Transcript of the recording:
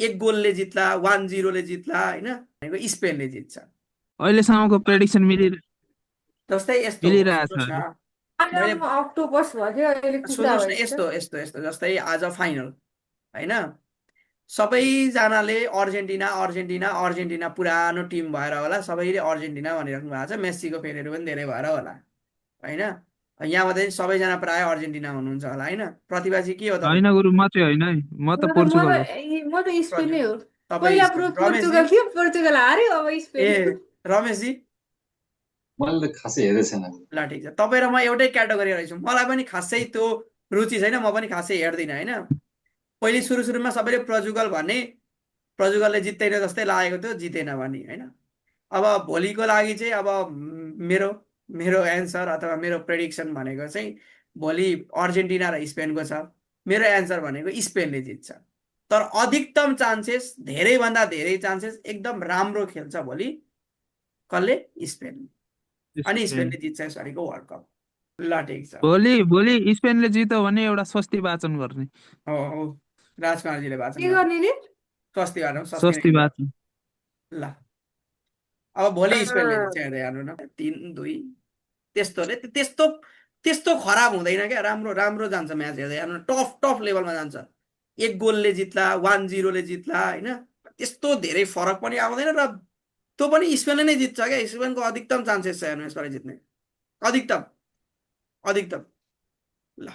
एक गोलले जित्ला 1-0ले जित्ला होइन भनेको स्पेनले जित्छ। अहिलेसम्मको प्रेडिक्सन जस्तै यस्तो हो मिलिरहेछ सुन्नुहोस् न, अरे। मैले अक्टोपस भयो अहिले कुखुरा सुन्नुहोस् न, भएछ। यस्तो यस्तो यस्तो जस्तै आज फाइनल होइन, सबैजनाले अर्जेन्टिना अर्जेन्टिना अर्जेन्टिना पुरानो टिम भएर होला सबैले अर्जेन्टिना भनिराख्नु भएको छ, मेस्सीको फेनहरू पनि धेरै भएर होला होइन। यहाँ मात्रै सबैजना प्रायः अर्जेन्टिना हुनुहुन्छ होला होइन। प्रतिभा चाहिँ के हो होइन तपाईँको? गुरु, म चाहिँ होइन है, म त पोर्चुगल हो। म त स्पेन नै हो। तपाईँ पहिला स्पेन। रमेशजी? पोर्तुगल थियो, पोर्तुगल हार्यो, अब ए स्पेन। रमेशजी? मैले त खासै हेरेको छैन। ल ठिक छ, तपाईँ र म एउटै क्याटेगोरी रहेछौँ। मलाई पनि खासै त्यो रुचि छैन, म पनि खासै हेर्दिनँ होइन। पहिले सुरु सुरुमा सबैले पोर्चुगल भने, पोर्चुगलले जित्दैन जस्तै लागेको थियो, जितेन भने होइन। अब भोलिको लागि चाहिँ अब मेरो मेरो एन्सर अथवा मेरो प्रेडिक्सन भनेको चाहिँ भोलि अर्जेन्टिना र स्पेनको छ। मेरो एन्सर भनेको स्पेनले जित्छ, तर अधिकतम चान्सेस, धेरैभन्दा धेरै चान्सेस, एकदम राम्रो खेल्छ भोलि कसले? स्पेन। अनि स्पेन। स्पेनले जित्छ यसपालिको वर्ल्ड कप। ल ठिक छ। भोलि भोलि स्पेनले जित्यो भने एउटा स्वस्ति वाचन गर्ने। हो हो, राजकुमारजीले वाचन के गर्नु। गर्ने नि? स्वस्ति वाचन, स्वस्ति नै स्वस्ति गर्नु। वाचन। ल अब भोलि स्पेनले जित्छ, हेर्दै हेर्नु न, 3-2 त्यस्तोले त्यस्तो त्यस्तो खराब हुँदैन क्या, राम्रो राम्रो जान्छ म्याच, हेर्दै हेर्नु, टफ टफ लेभलमा जान्छ। एक गोलले जित्ला 1-0ले जित्ला होइन, त्यस्तो धेरै फरक पनि आउँदैन र त्यो पनि स्पेनले नै जित्छ क्या। स्पेनको अधिकतम चान्सेस छ हेर्नु यसपालि जित्ने, अधिकतम अधिकतम। ल